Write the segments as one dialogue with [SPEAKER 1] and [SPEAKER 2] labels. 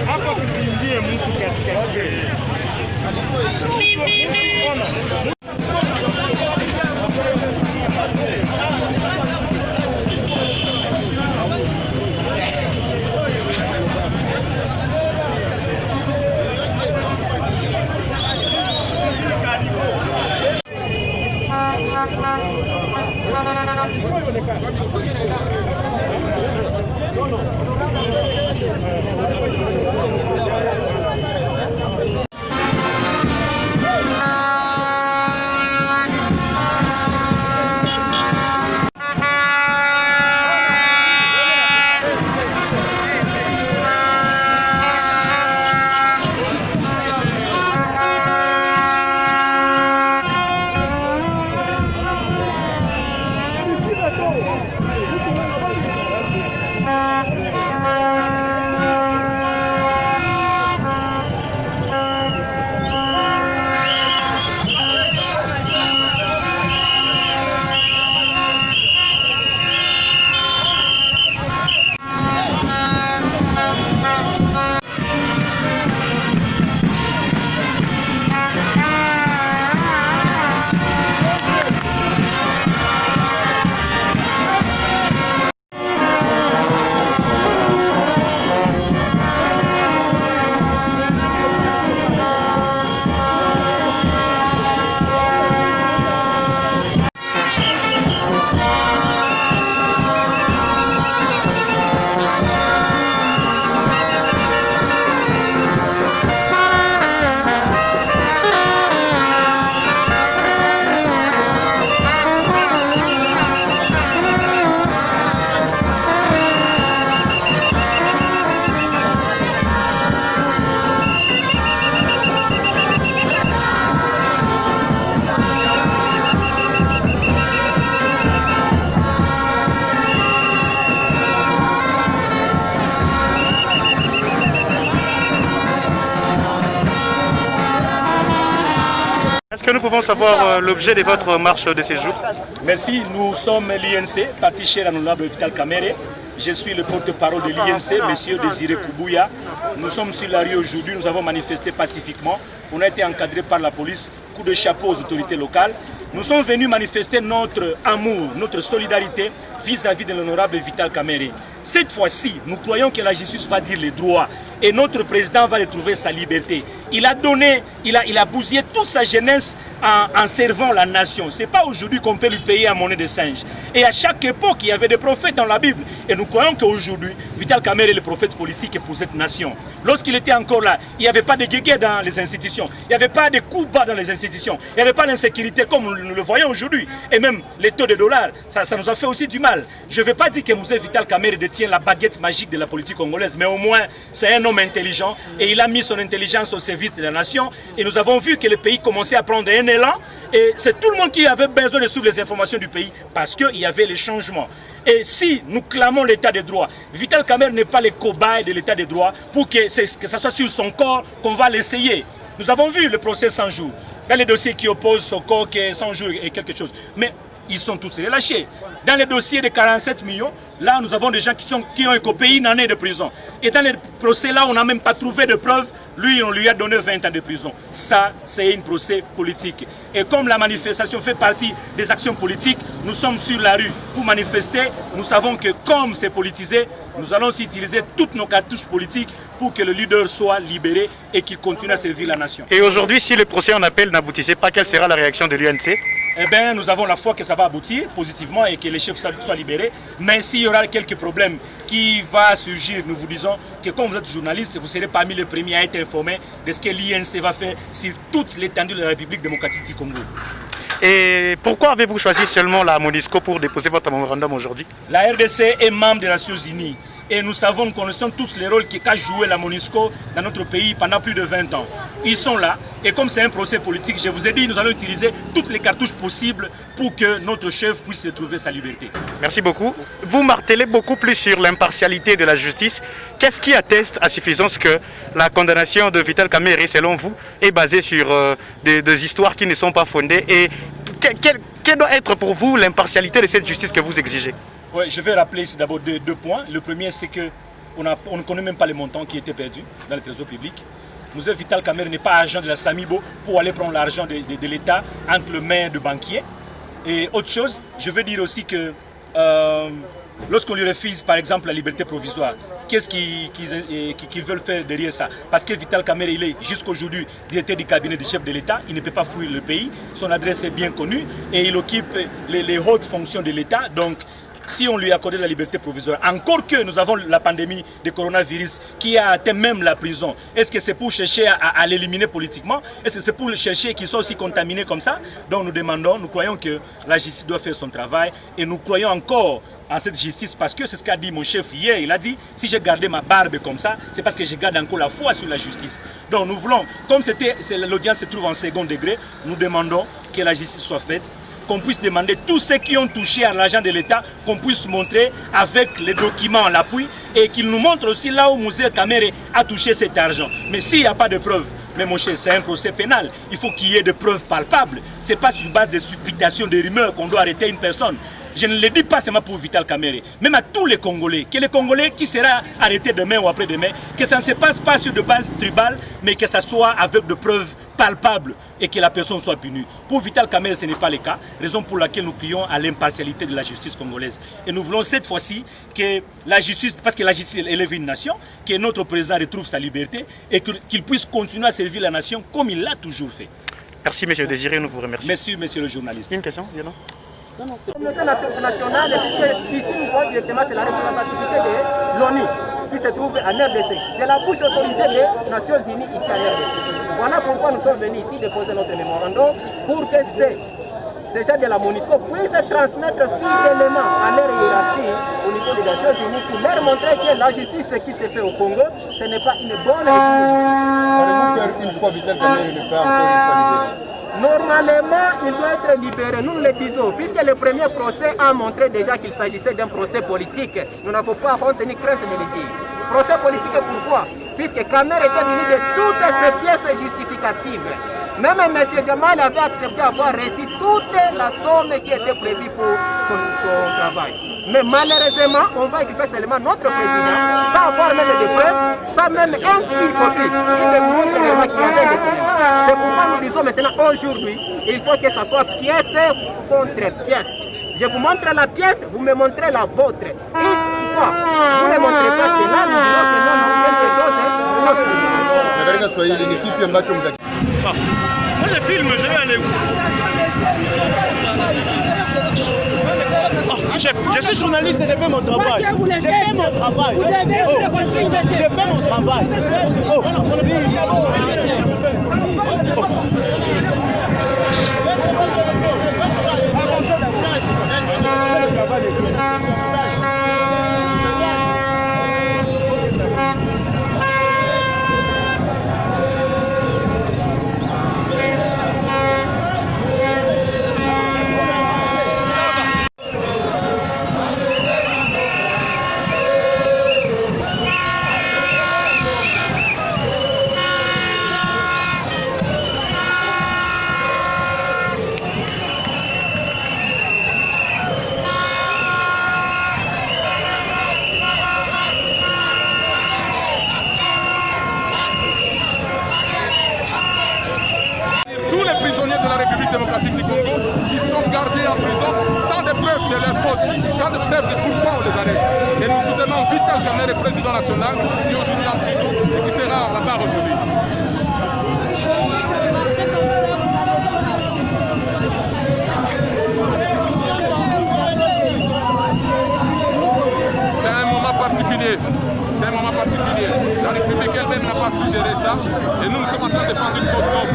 [SPEAKER 1] Hapa kusiingie mtu katikati.
[SPEAKER 2] Est-ce que nous pouvons savoir l'objet de votre marche de séjour?
[SPEAKER 3] Merci, nous sommes l'INC, parti cher à l'honorable Vital Kamerhe. Je suis le porte-parole de l'INC, M. Désiré Koubouya. Nous sommes sur la rue aujourd'hui, nous avons manifesté pacifiquement. On a été encadré par la police, coup de chapeau aux autorités locales. Nous sommes venus manifester notre amour, notre solidarité vis-à-vis de l'honorable Vital Kamerhe. Cette fois-ci, nous croyons que la justice va dire les droits et notre président va retrouver sa liberté. Il a donné, il a bousillé toute sa jeunesse en servant la nation. Ce n'est pas aujourd'hui qu'on peut lui payer en monnaie de singe. Et à chaque époque, il y avait des prophètes dans la Bible. Et nous croyons qu'aujourd'hui, Vital Kamerhe est le prophète politique pour cette nation. Lorsqu'il était encore là, il n'y avait pas de guégués dans les institutions. Il n'y avait pas de coups bas dans les institutions. Il n'y avait pas d'insécurité comme nous le voyons aujourd'hui. Et même les taux de dollars, ça nous a fait aussi du mal. Je ne veux pas dire que M. Vital Kamerhe détient la baguette magique de la politique congolaise, mais au moins, c'est un homme intelligent et il a mis son intelligence au service de la nation. Et nous avons vu que le pays commençait à prendre un élan. Et c'est tout le monde qui avait besoin de suivre les informations du pays parce qu'il y avait les changements. Et si nous clamons l'état de droit, Vital Kamerhe n'est pas le cobaye de l'état de droit pour que ça soit sur son corps qu'on va l'essayer. Nous avons vu le procès 100 jours. Dans les dossiers qui opposent Soko, qui est 100 jours et quelque chose. Mais ils sont tous relâchés. Dans les dossiers de 47 millions, là nous avons des gens qui ont écopé une année de prison. Et dans les procès là, on n'a même pas trouvé de preuves. Lui, on lui a donné 20 ans de prison. Ça, c'est un procès politique. Et comme la manifestation fait partie des actions politiques, nous sommes sur la rue pour manifester. Nous savons que comme c'est politisé, nous allons aussi utiliser toutes nos cartouches politiques pour que le leader soit libéré et qu'il continue à servir la nation.
[SPEAKER 2] Et aujourd'hui, si le procès en appel n'aboutissait pas, quelle sera la réaction de l'UNC?
[SPEAKER 3] Eh bien, nous avons la foi que ça va aboutir positivement et que les chefs soient libérés. Mais s'il y aura quelques problèmes qui vont surgir, nous vous disons que comme vous êtes journaliste, vous serez parmi les premiers à être informés de ce que l'INC va faire sur toute l'étendue de la République démocratique du Congo.
[SPEAKER 2] Et pourquoi avez-vous choisi seulement la MONUSCO pour déposer votre mémorandum aujourd'hui?
[SPEAKER 3] La RDC est membre des Nations Unies. Et nous savons, nous connaissons tous les rôles qu'a joué la MONUSCO dans notre pays pendant plus de 20 ans. Ils sont là. Et comme c'est un procès politique, je vous ai dit, nous allons utiliser toutes les cartouches possibles pour que notre chef puisse retrouver sa liberté.
[SPEAKER 2] Merci beaucoup. Vous martelez beaucoup plus sur l'impartialité de la justice. Qu'est-ce qui atteste à suffisance que la condamnation de Vital Kamerhe, selon vous, est basée sur des histoires qui ne sont pas fondées? Et quelle doit être pour vous l'impartialité de cette justice que vous exigez?
[SPEAKER 3] Ouais, je vais rappeler ici d'abord deux points. Le premier, c'est qu'on ne connaît même pas les montants qui étaient perdus dans le trésor public. Moussa Vital Kamerhe n'est pas agent de la Samibo pour aller prendre l'argent de l'État entre les mains de banquiers. Et autre chose, je veux dire aussi que lorsqu'on lui refuse par exemple la liberté provisoire, qu'est-ce qu'ils veulent faire derrière ça? Parce que Vital Kamerhe, il est jusqu'aujourd'hui directeur du cabinet du chef de l'État, il ne peut pas fuir le pays, son adresse est bien connue et il occupe les hautes fonctions de l'État. Donc, si on lui accordait la liberté provisoire, encore que nous avons la pandémie de coronavirus qui a atteint même la prison, est-ce que c'est pour chercher à l'éliminer politiquement? Est-ce que c'est pour chercher qu'il soit aussi contaminé comme ça? Donc nous demandons, nous croyons que la justice doit faire son travail et nous croyons encore en cette justice parce que c'est ce qu'a dit mon chef hier. Il a dit, si j'ai gardé ma barbe comme ça, c'est parce que je garde encore la foi sur la justice. Donc nous voulons, comme l'audience se trouve en second degré, nous demandons que la justice soit faite, qu'on puisse demander tous ceux qui ont touché à l'argent de l'État, qu'on puisse montrer avec les documents à l'appui et qu'ils nous montrent aussi là où Moussa Kamerhe a touché cet argent. Mais s'il n'y a pas de preuves, mais mon cher, c'est un procès pénal, il faut qu'il y ait des preuves palpables. Ce n'est pas sur base de supputations, de rumeurs qu'on doit arrêter une personne. Je ne le dis pas seulement pour Vital Kamerhe, même à tous les Congolais, que les Congolais qui sera arrêté demain ou après-demain, que ça ne se passe pas sur de base tribale, mais que ça soit avec de preuves palpables et que la personne soit punie. Pour Vital Kamerhe, ce n'est pas le cas, raison pour laquelle nous crions à l'impartialité de la justice congolaise. Et nous voulons cette fois-ci que la justice, parce que la justice élève une nation, que notre président retrouve sa liberté et qu'il puisse continuer à servir la nation comme il l'a toujours fait.
[SPEAKER 2] Merci, monsieur Désiré, nous vous remercions.
[SPEAKER 3] Merci, monsieur le journaliste.
[SPEAKER 2] Une question, Diana?
[SPEAKER 4] Non, c'est la communauté nationale, puisque ici nous voyons directement, c'est la représentativité de l'ONU qui se trouve en RDC. C'est la bouche autorisée des Nations Unies ici en RDC. Voilà pourquoi nous sommes venus ici déposer notre mémorandum pour que ces gens de la MONUSCO puissent transmettre fidèlement à leur hiérarchie au niveau des Nations Unies pour leur montrer que la justice qui se fait au Congo, ce n'est pas une bonne justice.
[SPEAKER 5] Une fois Vital Kamerhe ne peut encore une fois libéré.
[SPEAKER 4] Normalement, il doit être libéré, nous le disons, puisque le premier procès a montré déjà qu'il s'agissait d'un procès politique. Nous n'avons pas honte ni crainte de le dire. Procès politique, pourquoi? Puisque Kamerhe était muni de toutes ces pièces justificatives. Même M. Djamal avait accepté d'avoir reçu toute la somme qui était prévue pour son travail. Mais malheureusement, on va équiper seulement notre président, sans avoir même des preuves, sans même un copie. Il ne montre vraiment qu'il y avait des problèmes. C'est pourquoi nous disons maintenant, aujourd'hui, il faut que ça soit pièce contre pièce. Je vous montre la pièce, vous me montrez la vôtre. Une fois, vous ne montrez pas cela, nous disons seulement quelque chose,
[SPEAKER 1] Moi je filme, je vais aller où? Chef, je suis journaliste et je fais mon travail. Je fais mon travail. Je fais mon travail.
[SPEAKER 6] démocratique du Congo qui sont gardés en prison sans des preuves de leur fausse, sans des preuves de pourquoi on les arrête. Et nous soutenons Vital Kamerhe, président national, qui est aujourd'hui en prison et qui sera à la barre aujourd'hui. C'est un moment particulier. C'est un moment particulier. La République elle-même n'a pas suggéré ça. Et nous sommes en train de défendre une cause noble.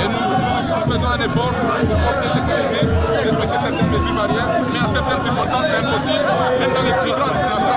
[SPEAKER 6] Et nous faisons un effort pour porter les cachets, respecter certaines mesures barrières. Mais en certaines circonstances, c'est impossible. Même dans les plus grandes nations.